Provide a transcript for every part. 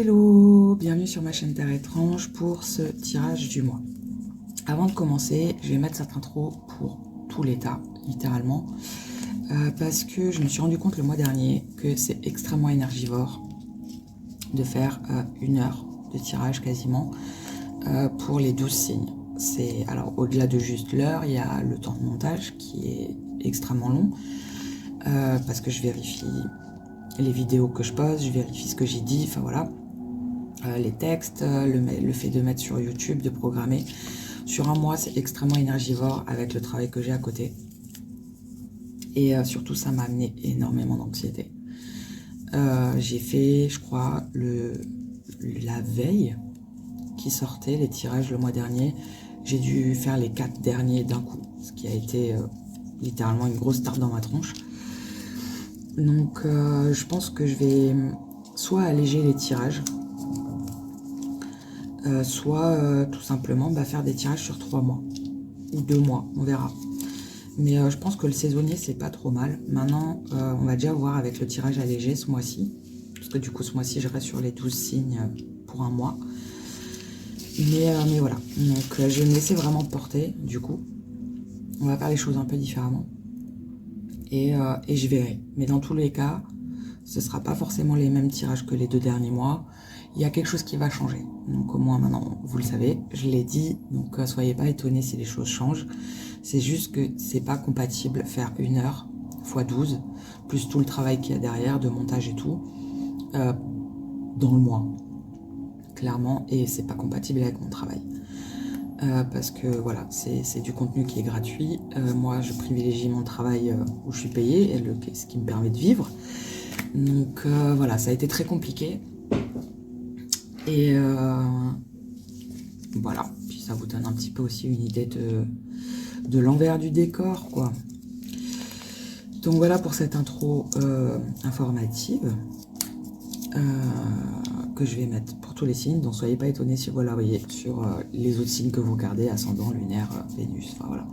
Hello, bienvenue sur ma chaîne Terre Étrange pour ce tirage du mois. Avant de commencer, je vais mettre cette intro pour tout l'état, littéralement, parce que je me suis rendu compte le mois dernier que c'est extrêmement énergivore de faire 1 heure de tirage quasiment pour les 12 signes. Alors au-delà de juste l'heure, il y a le temps de montage qui est extrêmement long, parce que je vérifie les vidéos que je poste, je vérifie ce que j'ai dit, enfin voilà, les textes, le fait de mettre sur YouTube, de programmer. Sur un mois, c'est extrêmement énergivore avec le travail que j'ai à côté. Et surtout, ça m'a amené énormément d'anxiété. J'ai fait, je crois, la veille qui sortait, les tirages le mois dernier. J'ai dû faire les 4 derniers d'un coup, ce qui a été littéralement une grosse tarte dans ma tronche. Donc je pense que je vais soit alléger les tirages, soit tout simplement faire des tirages sur 3 mois ou 2 mois, on verra. Mais je pense que le saisonnier c'est pas trop mal. Maintenant on va déjà voir avec le tirage allégé ce mois-ci, parce que du coup ce mois-ci je reste sur les 12 signes pour un mois. Mais voilà, donc je vais me laisser vraiment porter du coup. On va faire les choses un peu différemment. Et je verrai. Mais dans tous les cas, ce ne sera pas forcément les mêmes tirages que les 2 derniers mois. Il y a quelque chose qui va changer. Donc au moins maintenant, vous le savez, je l'ai dit. Donc soyez pas étonnés si les choses changent. C'est juste que c'est pas compatible faire 1 heure x 12, plus tout le travail qu'il y a derrière, de montage et tout, dans le mois. Clairement, et c'est pas compatible avec mon travail. Parce que voilà, c'est du contenu qui est gratuit. Moi, je privilégie mon travail où je suis payée, et ce qui me permet de vivre. Donc voilà, ça a été très compliqué. Et voilà, puis ça vous donne un petit peu aussi une idée de l'envers du décor, quoi. Donc voilà pour cette intro informative que je vais mettre pour tous les signes. Donc soyez pas étonnés si vous la voyez sur les autres signes que vous regardez, ascendant, lunaire, Vénus, enfin voilà.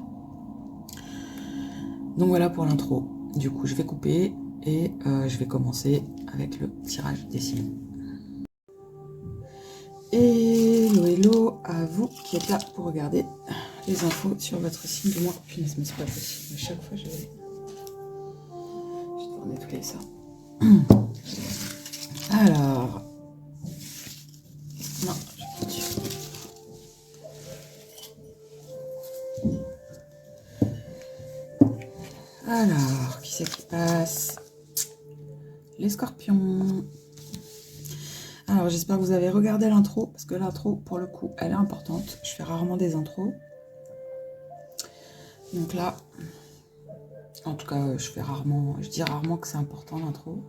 Donc voilà pour l'intro. Du coup je vais couper et je vais commencer avec le tirage des signes. Hello hello à vous qui êtes là pour regarder les infos sur votre signe du mois. Punaise, mais c'est pas possible, à chaque fois je vais devoir nettoyer ça. Alors, non, je suis pas dessus. Alors, qui c'est qui passe? Les scorpions. Alors, j'espère que vous avez regardé l'intro, parce que l'intro, pour le coup, elle est importante. Je fais rarement des intros. Donc là, en tout cas, je dis rarement que c'est important l'intro.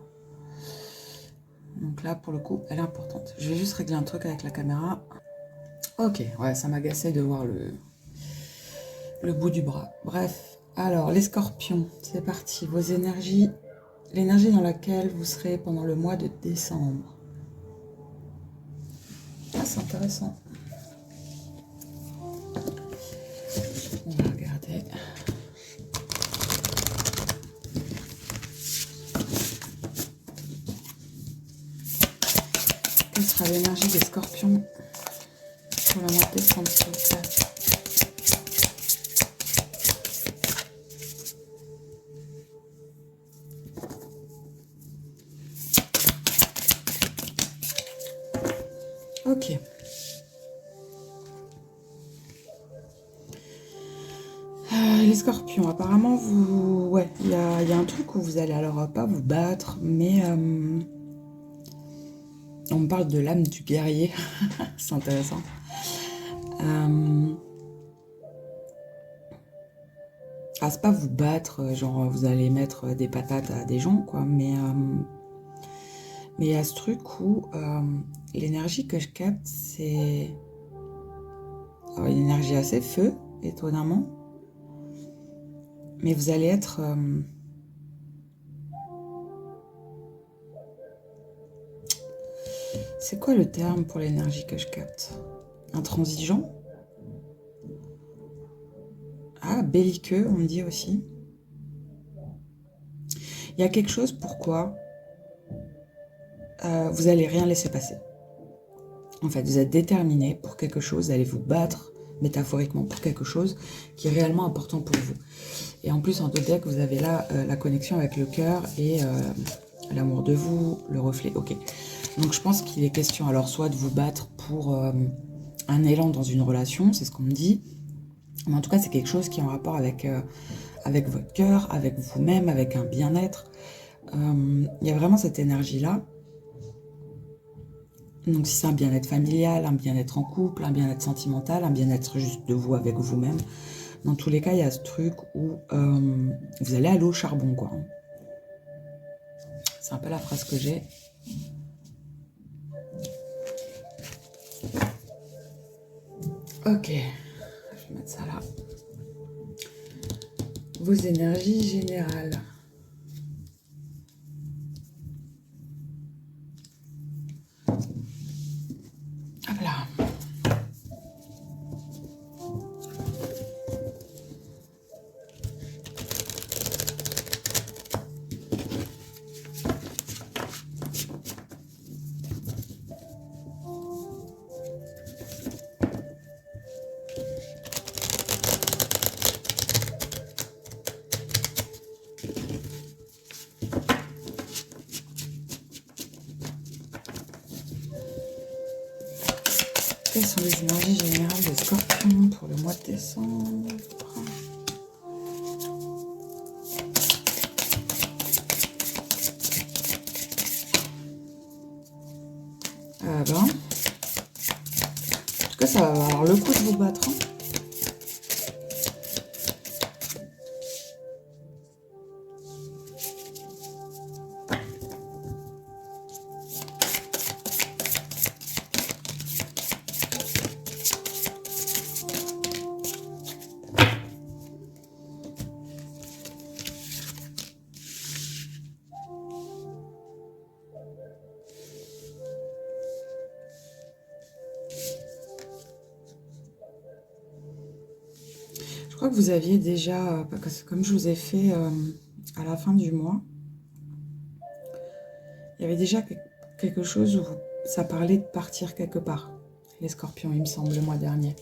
Donc là, pour le coup, elle est importante. Je vais juste régler un truc avec la caméra. Ok, ouais, ça m'agaçait de voir le bout du bras. Bref, alors, les scorpions, c'est parti. Vos énergies, l'énergie dans laquelle vous serez pendant le mois de décembre. Ah, c'est intéressant. On va regarder. Quelle sera l'énergie des scorpions pour le mois de décembre, s'il vous plaît? Ok. Les scorpions, apparemment, ouais, il y a un truc où vous allez alors pas vous battre, mais on me parle de l'âme du guerrier. C'est intéressant. C'est pas vous battre, genre vous allez mettre des patates à des gens, quoi, mais il y a ce truc où l'énergie que je capte, c'est une énergie assez feu, étonnamment. Mais vous allez être... c'est quoi le terme pour l'énergie que je capte? Intransigeant? Ah, belliqueux, on me dit aussi. Il y a quelque chose pourquoi vous allez rien laisser passer. En fait, vous êtes déterminé pour quelque chose, vous allez vous battre métaphoriquement pour quelque chose qui est réellement important pour vous. Et en plus, en deux decks, vous avez là la connexion avec le cœur et l'amour de vous, le reflet. Ok. Donc, je pense qu'il est question, alors, soit de vous battre pour un élan dans une relation, c'est ce qu'on me dit. Mais en tout cas, c'est quelque chose qui est en rapport avec, avec votre cœur, avec vous-même, avec un bien-être. Il y a vraiment cette énergie-là. Donc, si c'est un bien-être familial, un bien-être en couple, un bien-être sentimental, un bien-être juste de vous avec vous-même, dans tous les cas, il y a ce truc où vous allez aller au charbon, quoi. C'est un peu la phrase que j'ai. Ok, je vais mettre ça là. Vos énergies générales. Hop là. Quelles sont les énergies générales des scorpions pour le mois de décembre? Ah ben. En tout cas, ça va avoir le coup de vous battre. Hein. Je crois que vous aviez déjà, comme je vous ai fait à la fin du mois, il y avait déjà quelque chose où ça parlait de partir quelque part. Les scorpions, il me semble, le mois dernier.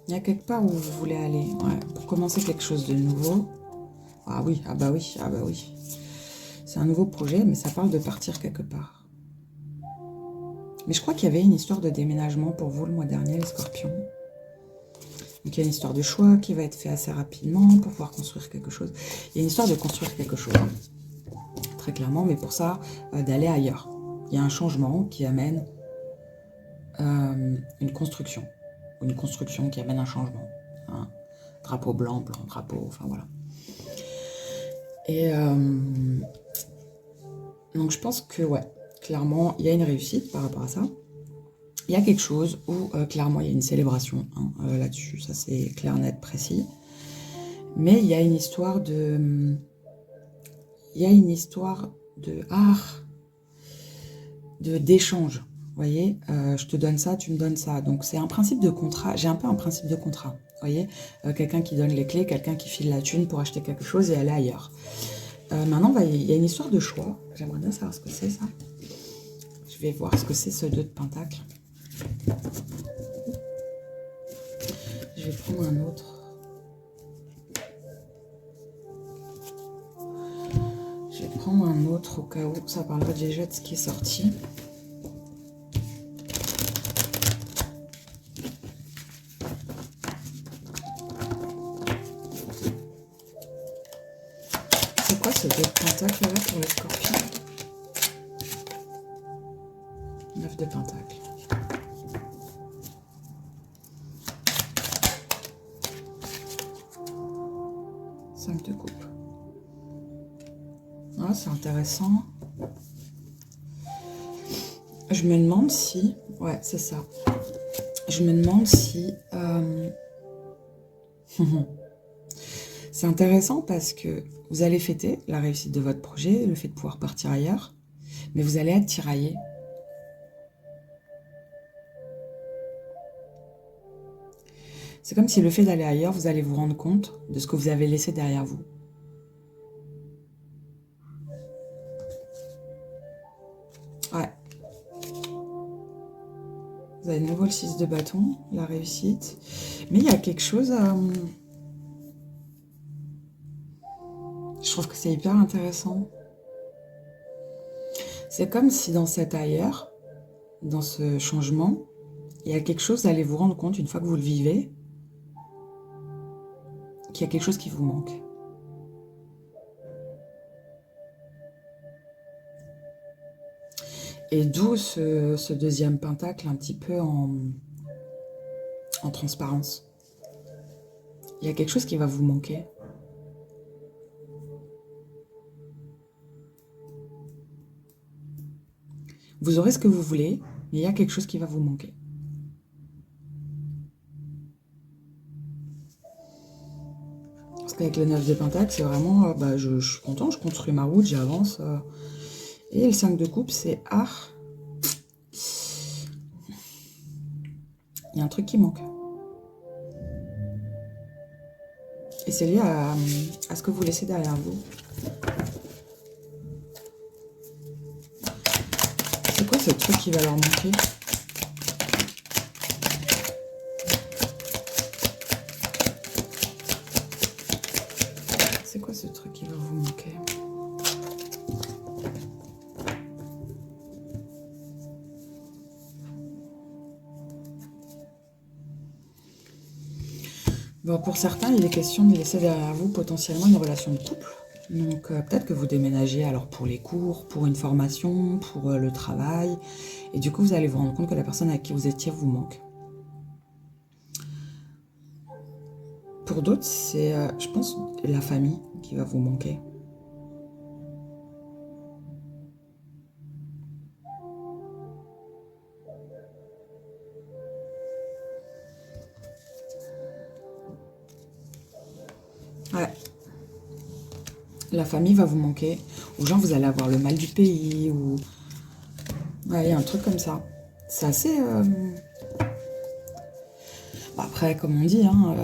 Il y a quelque part où vous voulez aller, ouais, pour commencer quelque chose de nouveau. Ah oui, ah bah oui, ah bah oui. C'est un nouveau projet, mais ça parle de partir quelque part. Mais je crois qu'il y avait une histoire de déménagement pour vous le mois dernier, les scorpions. Donc il y a une histoire de choix qui va être fait assez rapidement pour pouvoir construire quelque chose. Il y a une histoire de construire quelque chose, hein, très clairement, mais pour ça, d'aller ailleurs. Il y a un changement qui amène une construction. Une construction qui amène un changement. Hein. Drapeau blanc, blanc, drapeau, enfin voilà. Et donc je pense que, ouais, clairement, il y a une réussite par rapport à ça. Il y a quelque chose où, clairement, il y a une célébration hein, là-dessus. Ça, c'est clair, net, précis. Mais il y a une histoire de... Il y a une histoire de art, d'échange. Vous voyez, je te donne ça, tu me donnes ça. Donc, c'est un principe de contrat. J'ai un peu un principe de contrat. Vous voyez, quelqu'un qui donne les clés, quelqu'un qui file la thune pour acheter quelque chose et aller ailleurs. Maintenant, il y a une histoire de choix. J'aimerais bien savoir ce que c'est, ça. Je vais voir ce que c'est, ce 2 de pentacle. Je vais prendre un autre. Je vais prendre un autre au cas où ça parlera déjà de ce qui est sorti. C'est quoi ce 2 de pentacle là pour les scorpions? 9 de pentacle. 5 de coupe. Ah, c'est intéressant. Je me demande si... Ouais, c'est ça. Je me demande si... c'est intéressant parce que vous allez fêter la réussite de votre projet, le fait de pouvoir partir ailleurs, mais vous allez être tiraillé. C'est comme si le fait d'aller ailleurs, vous allez vous rendre compte de ce que vous avez laissé derrière vous. Ouais. Vous avez de nouveau le 6 de bâton, la réussite. Mais il y a quelque chose... Je trouve que c'est hyper intéressant. C'est comme si dans cet ailleurs, dans ce changement, il y a quelque chose, vous allez vous rendre compte, une fois que vous le vivez, qu'il y a quelque chose qui vous manque. Et d'où ce deuxième pentacle un petit peu en transparence. Il y a quelque chose qui va vous manquer. Vous aurez ce que vous voulez, mais il y a quelque chose qui va vous manquer. Parce qu'avec le 9 de pentacle, c'est vraiment, je suis content, je construis ma route, j'avance. Et le 5 de coupe, c'est il y a un truc qui manque. Et c'est lié à ce que vous laissez derrière vous. C'est quoi ce truc qui va leur manquer? C'est quoi ce truc qui va vous manquer? Bon, pour certains, il est question de laisser derrière vous potentiellement une relation de couple. Donc peut-être que vous déménagez alors pour les cours, pour une formation, pour le travail. Et du coup, vous allez vous rendre compte que la personne avec qui vous étiez vous manque. Pour d'autres, c'est, je pense, la famille qui va vous manquer. Ouais. La famille va vous manquer. Ou genre, vous allez avoir le mal du pays. Ou... Ouais, il y a un truc comme ça. C'est assez... Après, comme on dit, hein,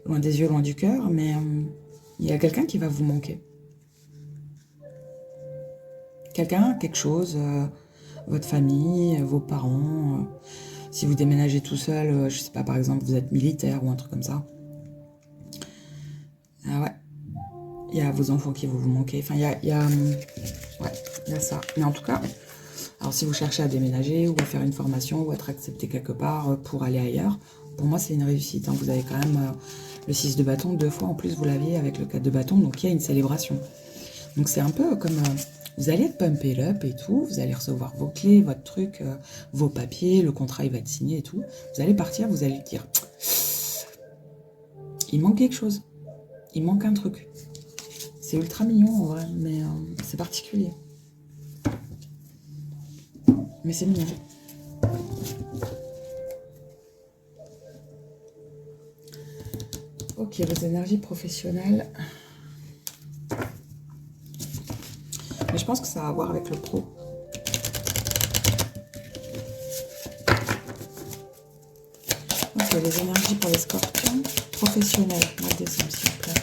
loin des yeux, loin du cœur. Mais il y a quelqu'un qui va vous manquer. Quelqu'un, quelque chose, votre famille, vos parents. Si vous déménagez tout seul, je sais pas, par exemple, vous êtes militaire ou un truc comme ça. Ah ouais. Il y a vos enfants qui vont vous manquer. Enfin, ouais, il y a ça. Mais en tout cas, alors si vous cherchez à déménager ou à faire une formation ou à être accepté quelque part pour aller ailleurs, pour moi, c'est une réussite. Hein. Vous avez quand même le 6 de bâton 2 fois. En plus, vous l'aviez avec le 4 de bâton. Donc, il y a une célébration. Donc, c'est un peu comme... vous allez être pumpé up et tout. Vous allez recevoir vos clés, votre truc, vos papiers. Le contrat, il va être signé et tout. Vous allez partir, vous allez dire... Il manque quelque chose. Il manque un truc. C'est ultra mignon en vrai, mais c'est particulier. Mais c'est mignon. Ok, vos énergies professionnelles. Mais je pense que ça a à voir avec le pro. Ok, les énergies pour les scorpions professionnels. Mois de décembre, s'il vous plaît.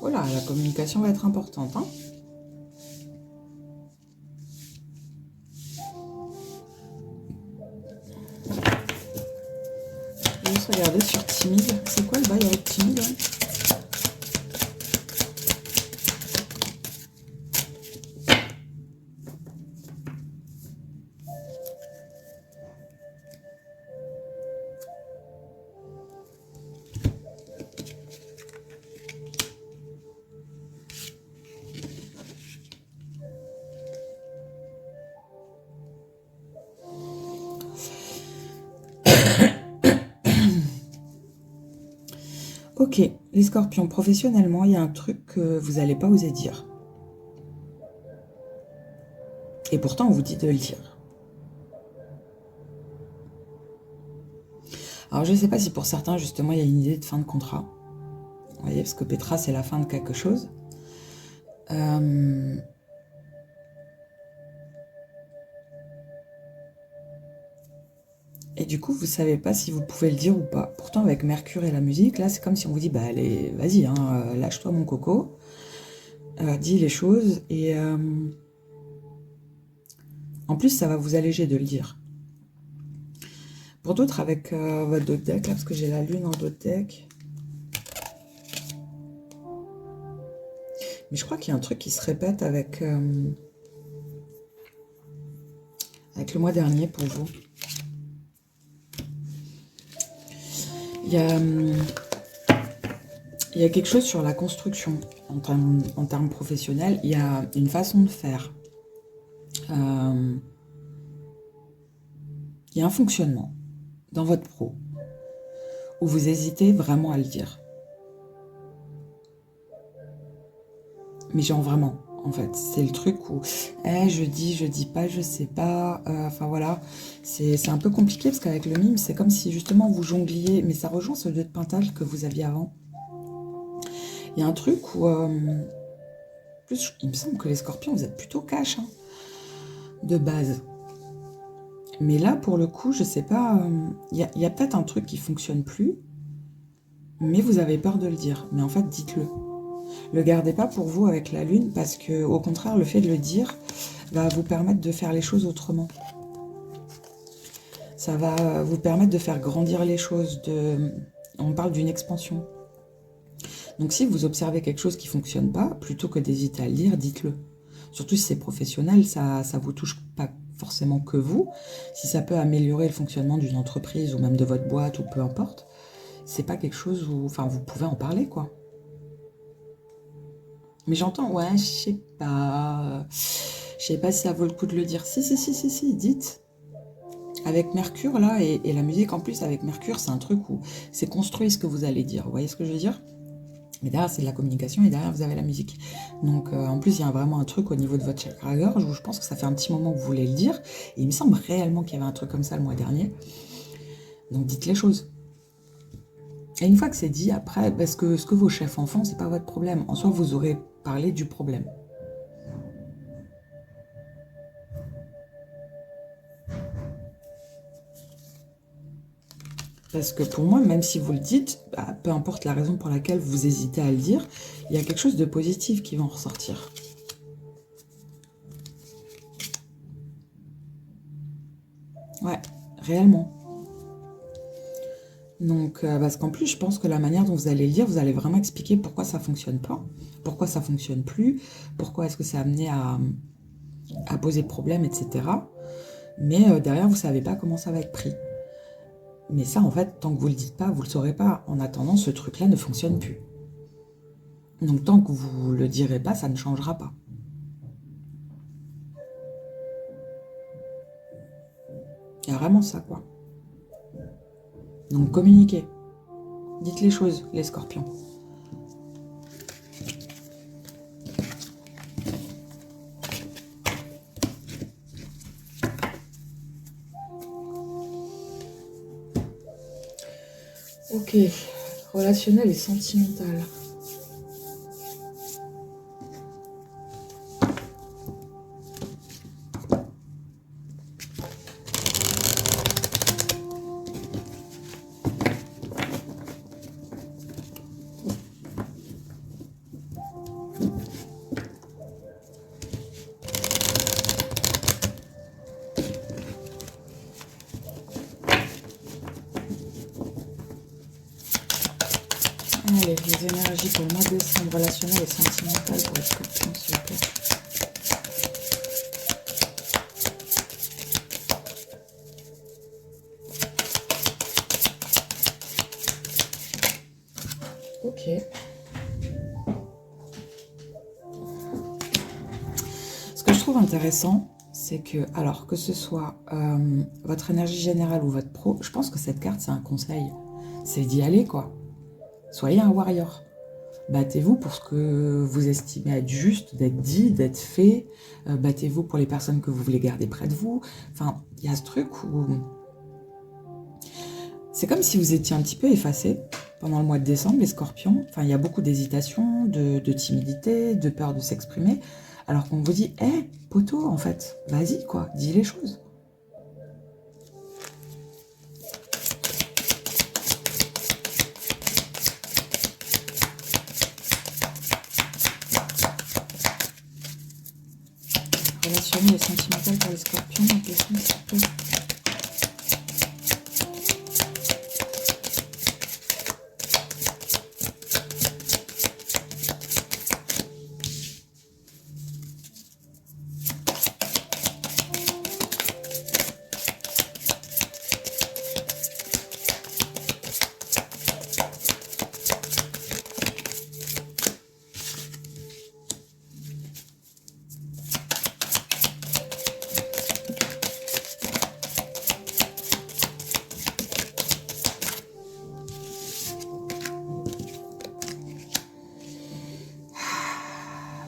Voilà, la communication va être importante. Hein. Je vais juste regarder sur timide. C'est quoi le bail avec timide hein? Ok, les scorpions, professionnellement, il y a un truc que vous n'allez pas oser dire. Et pourtant, on vous dit de le dire. Alors, je ne sais pas si pour certains, justement, il y a une idée de fin de contrat. Vous voyez, parce que Petra, c'est la fin de quelque chose. Et du coup, vous ne savez pas si vous pouvez le dire ou pas. Pourtant, avec Mercure et la musique, là, c'est comme si on vous dit, bah allez, vas-y, hein, lâche-toi mon coco, dis les choses, et en plus, ça va vous alléger de le dire. Pour d'autres, avec votre d'autres deck, là, parce que j'ai la lune en d'autres deck. Mais je crois qu'il y a un truc qui se répète avec le mois dernier pour vous. Il y a quelque chose sur la construction en termes professionnels. Il y a une façon de faire. Il y a un fonctionnement dans votre pro où vous hésitez vraiment à le dire. Mais genre vraiment, en fait, c'est le truc où je dis pas, je sais pas. Enfin voilà, c'est un peu compliqué parce qu'avec le mime, c'est comme si justement vous jongliez, mais ça rejoint ce 2 de Pentacle que vous aviez avant. Il y a un truc où, plus, il me semble que les scorpions, vous êtes plutôt cash, hein, de base. Mais là, pour le coup, je sais pas, il y a peut-être un truc qui fonctionne plus, mais vous avez peur de le dire. Mais en fait, dites-le. Le gardez pas pour vous avec la lune, parce que, au contraire, le fait de le dire va vous permettre de faire les choses autrement. Ça va vous permettre de faire grandir les choses. On parle d'une expansion. Donc si vous observez quelque chose qui ne fonctionne pas, plutôt que d'hésiter à le dire, dites-le. Surtout si c'est professionnel, ça vous touche pas forcément que vous. Si ça peut améliorer le fonctionnement d'une entreprise ou même de votre boîte ou peu importe, c'est pas quelque chose où, enfin, vous pouvez en parler, quoi. Mais j'entends, ouais, je sais pas si ça vaut le coup de le dire. Si, dites. Avec Mercure, là, et la musique en plus, avec Mercure, c'est un truc où c'est construit ce que vous allez dire. Vous voyez ce que je veux dire? Mais derrière, c'est de la communication et derrière, vous avez la musique. Donc, en plus, il y a vraiment un truc au niveau de votre chakra gorge où je pense que ça fait un petit moment que vous voulez le dire. Et il me semble réellement qu'il y avait un truc comme ça le mois dernier. Donc, dites les choses. Et une fois que c'est dit, après, parce que ce que vos chefs en font, c'est pas votre problème. En soi, vous aurez parlé du problème. Parce que pour moi, même si vous le dites, bah, peu importe la raison pour laquelle vous hésitez à le dire, il y a quelque chose de positif qui va en ressortir. Ouais, réellement. Donc, parce qu'en plus, je pense que la manière dont vous allez le dire, vous allez vraiment expliquer pourquoi ça fonctionne pas, pourquoi ça fonctionne plus, pourquoi est-ce que c'est amené à poser problème, etc. Mais derrière, vous savez pas comment ça va être pris. Mais ça, en fait, tant que vous le dites pas, vous le saurez pas. En attendant, ce truc-là ne fonctionne plus. Donc, tant que vous le direz pas, ça ne changera pas. Il y a vraiment ça, quoi. Donc, communiquez. Dites les choses, les scorpions. Ok, relationnel et sentimental. Allez, les énergies pour le mois de décembre, relationnel et sentimental pour les scorpions, s'il vous plaît. Ok. Ce que je trouve intéressant, c'est que, alors que ce soit votre énergie générale ou votre pro, je pense que cette carte, c'est un conseil. C'est d'y aller, quoi. Soyez un warrior. Battez-vous pour ce que vous estimez être juste, d'être dit, d'être fait. Battez-vous pour les personnes que vous voulez garder près de vous. Enfin, il y a ce truc où... C'est comme si vous étiez un petit peu effacé pendant le mois de décembre, les scorpions. Enfin, il y a beaucoup d'hésitation, de timidité, de peur de s'exprimer. Alors qu'on vous dit, hé, poteau, en fait, vas-y, quoi, dis les choses. Relationnel et sentimental pour les scorpions, donc les signes, s'il vous plaît.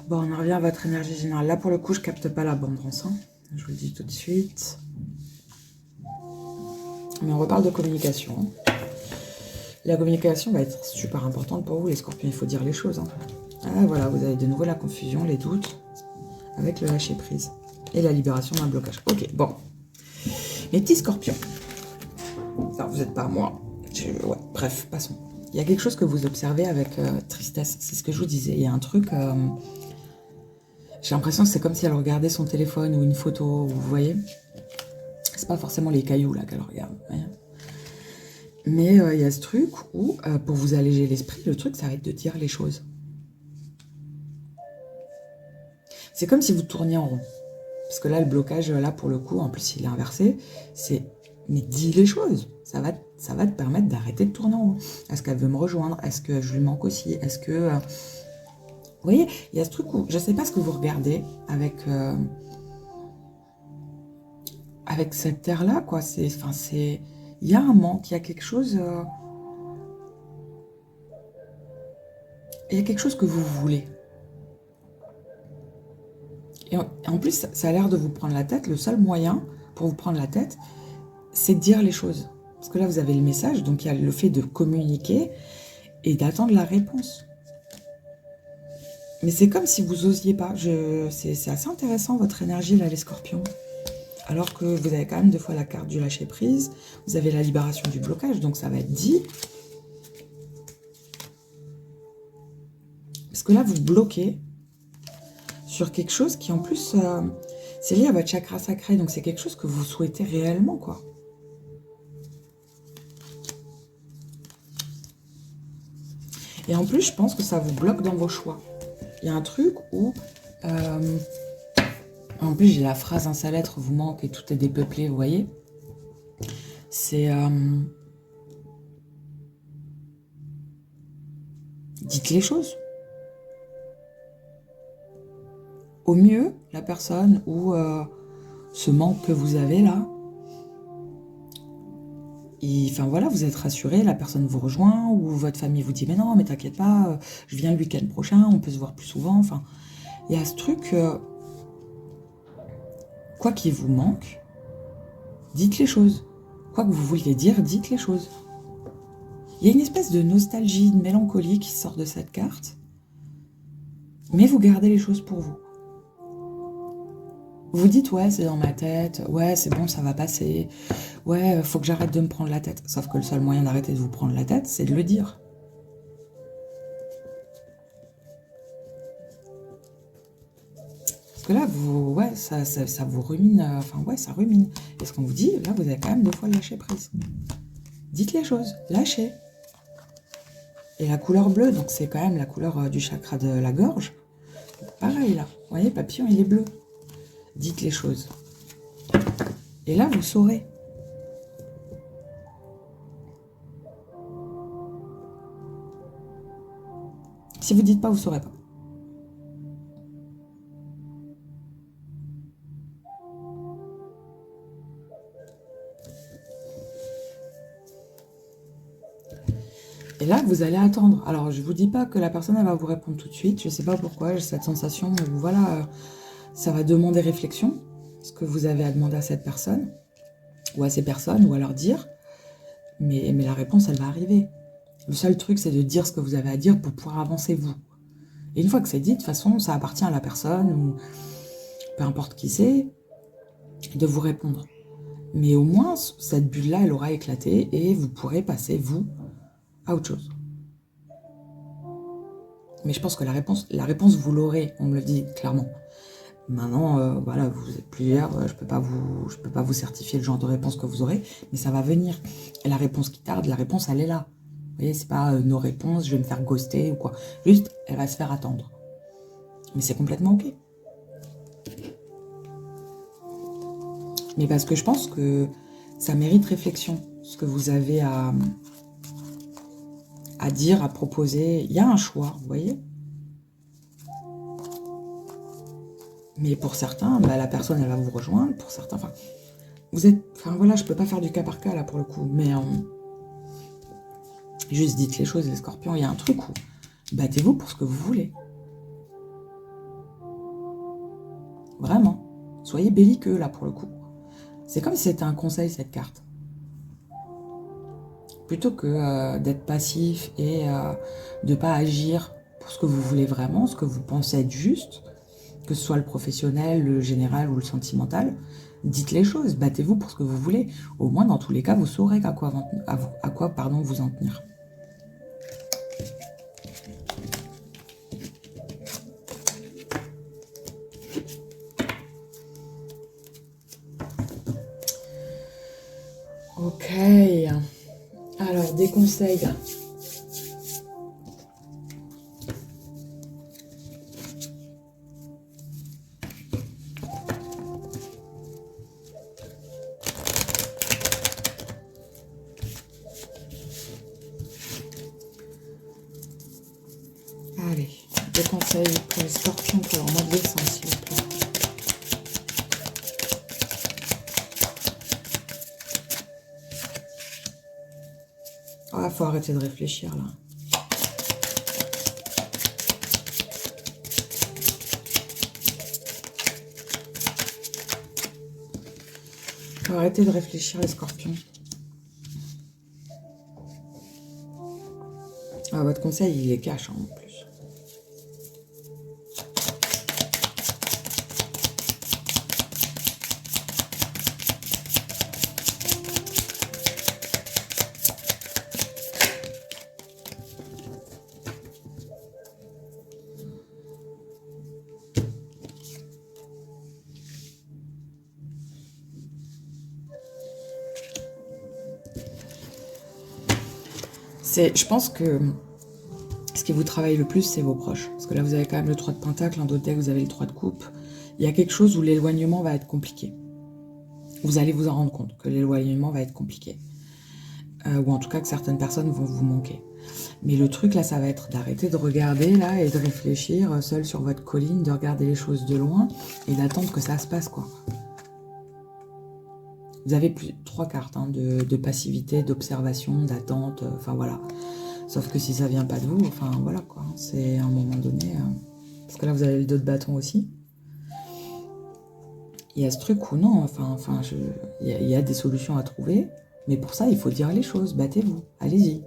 Bon, on en revient à votre énergie générale. Là, pour le coup, je capte pas l'abondance. Hein. Je vous le dis tout de suite. Mais on reparle de communication. La communication va être super importante pour vous, les scorpions. Il faut dire les choses. Hein. Ah, voilà, vous avez de nouveau la confusion, les doutes, avec le lâcher-prise. Et la libération d'un blocage. Ok, bon. Mes petits scorpions. Alors, vous n'êtes pas moi. Ouais, bref, passons. Il y a quelque chose que vous observez avec tristesse. C'est ce que je vous disais. Il y a un truc... J'ai l'impression que c'est comme si elle regardait son téléphone ou une photo, vous voyez. C'est pas forcément les cailloux là qu'elle regarde. Voyez. Mais il y a ce truc où, pour vous alléger l'esprit, le truc, ça va être de dire les choses. C'est comme si vous tourniez en rond. Parce que là, le blocage, là, pour le coup, en plus, il est inversé. C'est, mais dis les choses. Ça va te permettre d'arrêter de tourner en rond. Est-ce qu'elle veut me rejoindre? Est-ce que je lui manque aussi? Est-ce que... Vous voyez, il y a ce truc où, je ne sais pas ce que vous regardez avec cette terre-là, quoi. Il y a un manque, il y a quelque chose... il y a quelque chose que vous voulez. Et en plus, ça a l'air de vous prendre la tête. Le seul moyen pour vous prendre la tête, c'est de dire les choses. Parce que là, vous avez le message, donc il y a le fait de communiquer et d'attendre la réponse. Mais c'est comme si vous osiez pas. C'est assez intéressant, votre énergie, là, les scorpions. Alors que vous avez quand même deux fois la carte du lâcher-prise. Vous avez la libération du blocage, donc ça va être dit. Parce que là, vous bloquez sur quelque chose qui, en plus, c'est lié à votre chakra sacré. Donc c'est quelque chose que vous souhaitez réellement, quoi. Et en plus, je pense que ça vous bloque dans vos choix. Il y a un truc où... en plus, j'ai la phrase « un seul être vous manque et tout est dépeuplé », vous voyez. C'est... dites les choses. Au mieux, la personne ou ce manque que vous avez là, enfin voilà, vous êtes rassuré, la personne vous rejoint ou votre famille vous dit « mais non, mais t'inquiète pas, je viens le week-end prochain, on peut se voir plus souvent ». Enfin, il y a ce truc... quoi qu'il vous manque, dites les choses. Quoi que vous vouliez dire, dites les choses. Il y a une espèce de nostalgie, de mélancolie qui sort de cette carte, mais vous gardez les choses pour vous. Vous dites, ouais, c'est dans ma tête, ouais, c'est bon, ça va passer, ouais, faut que j'arrête de me prendre la tête. Sauf que le seul moyen d'arrêter de vous prendre la tête, c'est de le dire. Parce que là, ouais, ça vous rumine, enfin, ouais, ça rumine. Et ce qu'on vous dit, là, vous avez quand même deux fois le lâcher prise. Dites les choses, lâchez. Et la couleur bleue, donc c'est quand même la couleur du chakra de la gorge. Pareil, là, vous voyez, papillon, il est bleu. Dites les choses. Et là, vous saurez. Si vous dites pas, vous saurez pas. Et là, vous allez attendre. Alors, je vous dis pas que la personne, elle va vous répondre tout de suite. Je sais pas pourquoi, j'ai cette sensation où, voilà, ça va demander réflexion, ce que vous avez à demander à cette personne, ou à ces personnes, ou à leur dire. Mais la réponse, elle va arriver. Le seul truc, c'est de dire ce que vous avez à dire pour pouvoir avancer, vous. Et une fois que c'est dit, de toute façon, ça appartient à la personne, ou peu importe qui c'est, de vous répondre. Mais au moins, cette bulle-là, elle aura éclaté, et vous pourrez passer, vous, à autre chose. Mais je pense que la réponse vous l'aurez, on me le dit clairement. Maintenant, voilà, vous êtes plusieurs, je peux pas vous certifier le genre de réponse que vous aurez, mais ça va venir. Et la réponse qui tarde, la réponse, elle est là. Vous voyez, c'est pas nos réponses, je vais me faire ghoster ou quoi. Juste, elle va se faire attendre. Mais c'est complètement ok. Mais parce que je pense que ça mérite réflexion, ce que vous avez à dire, à proposer. Il y a un choix, vous voyez. Mais pour certains, bah, la personne, elle va vous rejoindre. Pour certains, enfin, vous êtes... Enfin, voilà, je peux pas faire du cas par cas, là, pour le coup. Mais juste dites les choses, les scorpions. Il y a un truc où battez-vous pour ce que vous voulez. Vraiment. Soyez belliqueux, là, pour le coup. C'est comme si c'était un conseil, cette carte. Plutôt que d'être passif et de pas agir pour ce que vous voulez vraiment, ce que vous pensez être juste, que ce soit le professionnel, le général ou le sentimental, dites les choses, battez-vous pour ce que vous voulez. Au moins, dans tous les cas, vous saurez à quoi vous en tenir. Ok. Alors, des conseils. Allez, des conseils pour les scorpions pour leur mois de décembre, s'il vous plaît. Ah, faut arrêter de réfléchir, là. Faut arrêter de réfléchir, les scorpions. Ah, votre conseil, il est cash, hein, en plus. Je pense que ce qui vous travaille le plus, c'est vos proches. Parce que là, vous avez quand même le 3 de Pentacle, en d'autres decks, vous avez le 3 de Coupe. Il y a quelque chose où l'éloignement va être compliqué. Vous allez vous en rendre compte que l'éloignement va être compliqué. Ou en tout cas que certaines personnes vont vous manquer. Mais le truc, là, ça va être d'arrêter de regarder, là, et de réfléchir seul sur votre colline, de regarder les choses de loin, et d'attendre que ça se passe, quoi. Vous avez 3 cartes hein, de passivité, d'observation, d'attente, enfin voilà. Sauf que si ça vient pas de vous, enfin voilà quoi. C'est à un moment donné. Parce que là, vous avez le 2 de bâton aussi. Il y a ce truc où non, il y a des solutions à trouver. Mais pour ça, il faut dire les choses. Battez-vous. Allez-y.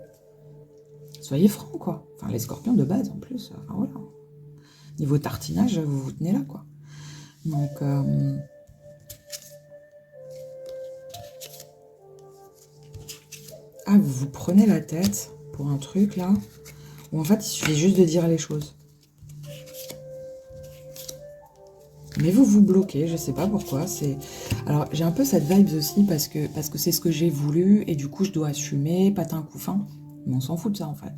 Soyez francs, quoi. Enfin, les scorpions de base en plus. Enfin voilà. Niveau tartinage, vous vous tenez là, quoi. Donc. Ah, vous vous prenez la tête pour un truc là, où en fait il suffit juste de dire les choses. Mais vous vous bloquez, je sais pas pourquoi. Alors j'ai un peu cette vibe aussi parce que c'est ce que j'ai voulu et du coup je dois assumer, patin couffin. Mais on s'en fout de ça en fait.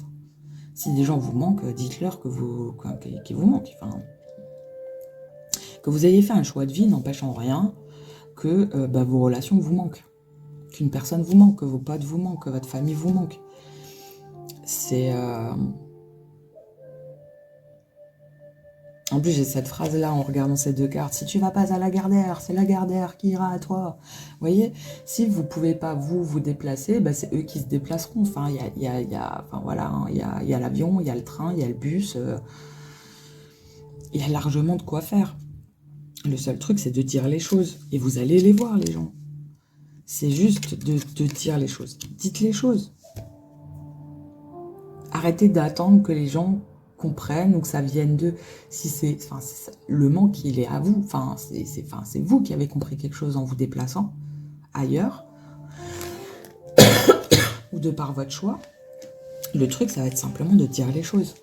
Si des gens vous manquent, dites-leur qu'ils vous manquent. Enfin, que vous ayez fait un choix de vie n'empêche en rien que vos relations vous manquent. Qu'une personne vous manque, que vos potes vous manquent, que votre famille vous manque. C'est... En plus, j'ai cette phrase-là en regardant ces deux cartes. Si tu vas pas à la Gardère, c'est la Gardère qui ira à toi. Vous voyez, si vous pouvez pas vous déplacer, bah, c'est eux qui se déplaceront. Enfin, enfin voilà, hein, il y a l'avion, il y a le train, il y a le bus. Il y a largement de quoi faire. Le seul truc, c'est de dire les choses. Et vous allez les voir, les gens. C'est juste de dire les choses. Dites les choses. Arrêtez d'attendre que les gens comprennent ou que ça vienne d'eux. Si c'est, enfin, le manque, il est à vous. Enfin, c'est vous qui avez compris quelque chose en vous déplaçant ailleurs ou de par votre choix. Le truc, ça va être simplement de dire les choses.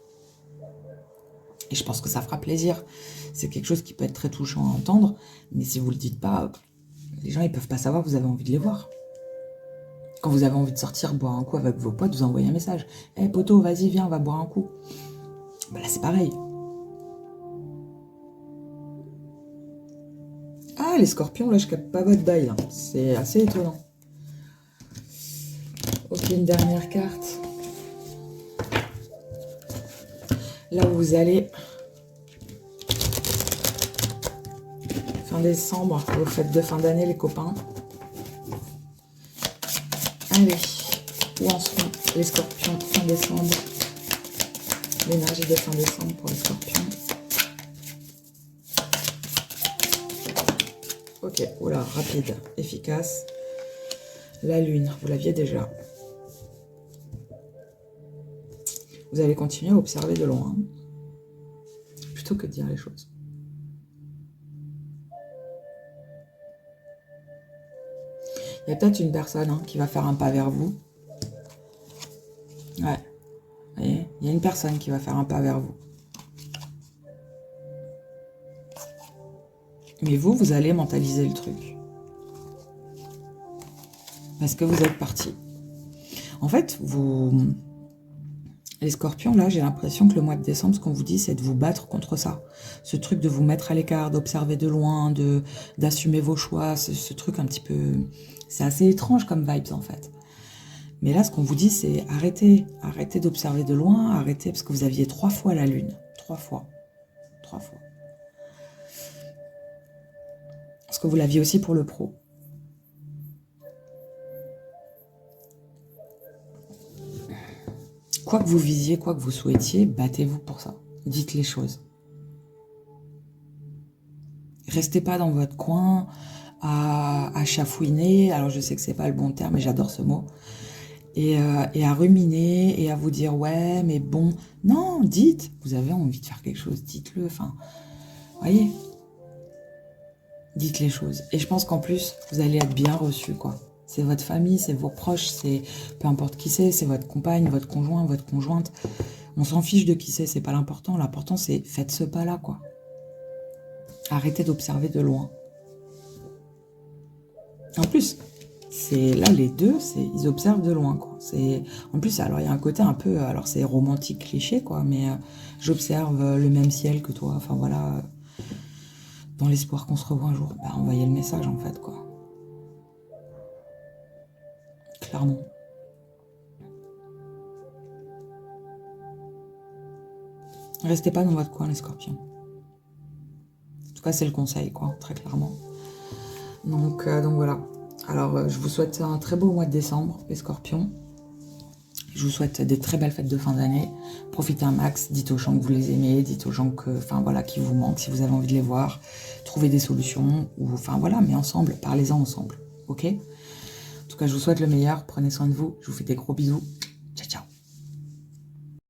Et je pense que ça fera plaisir. C'est quelque chose qui peut être très touchant à entendre, mais si vous le dites pas, les gens ils peuvent pas savoir que vous avez envie de les voir. Quand vous avez envie de sortir boire un coup avec vos potes, vous envoyez un message. Hey poto, vas-y, viens, on va boire un coup. Bah là, c'est pareil. Ah, les scorpions, là, je capte pas votre bail. Hein. C'est assez étonnant. Ok, une dernière carte. Là où vous allez... Fin décembre, vos fêtes de fin d'année, les copains. Allez, où en sont les scorpions fin décembre? L'énergie de fin décembre pour les scorpions. Ok, oula, rapide, efficace. La lune, vous l'aviez déjà. Vous allez continuer à observer de loin, plutôt que de dire les choses. Il y a peut-être une personne qui va faire un pas vers vous. Ouais. Vous voyez, il y a une personne qui va faire un pas vers vous. Mais vous, vous allez mentaliser le truc. Parce que vous êtes parti. En fait, vous... Les scorpions, là, j'ai l'impression que le mois de décembre, ce qu'on vous dit, c'est de vous battre contre ça. Ce truc de vous mettre à l'écart, d'observer de loin, d'assumer vos choix, ce truc un petit peu... C'est assez étrange comme vibes, en fait. Mais là, ce qu'on vous dit, c'est arrêtez. Arrêtez d'observer de loin, arrêtez, parce que vous aviez 3 fois la lune. 3 fois. 3 fois. Parce que vous l'aviez aussi pour le pro. Quoi que vous visiez, quoi que vous souhaitiez, battez-vous pour ça. Dites les choses. Restez pas dans votre coin à chafouiner. Alors, je sais que c'est pas le bon terme, mais j'adore ce mot. Et à ruminer et à vous dire, ouais, mais bon. Non, dites. Vous avez envie de faire quelque chose, dites-le. Enfin, voyez. Dites les choses. Et je pense qu'en plus, vous allez être bien reçu, quoi. C'est votre famille, c'est vos proches, c'est peu importe qui c'est votre compagne, votre conjoint, votre conjointe. On s'en fiche de qui c'est pas l'important. L'important, c'est faites ce pas-là, quoi. Arrêtez d'observer de loin. En plus, c'est là, les deux, ils observent de loin, quoi. En plus, alors, il y a un côté un peu... Alors, c'est romantique, cliché, quoi, mais j'observe le même ciel que toi. Enfin, voilà... Dans l'espoir qu'on se revoit un jour. Bah, envoyez le message, en fait, quoi. Clairement. Restez pas dans votre coin, les scorpions. En tout cas, c'est le conseil, quoi, très clairement. Donc voilà. Alors, je vous souhaite un très beau mois de décembre, les scorpions. Je vous souhaite des très belles fêtes de fin d'année. Profitez un max, dites aux gens que vous les aimez, dites aux gens que, enfin voilà, qui vous manquent, si vous avez envie de les voir. Trouvez des solutions, ou enfin voilà, mais ensemble, parlez-en ensemble, ok? En tout cas, je vous souhaite le meilleur, prenez soin de vous, je vous fais des gros bisous.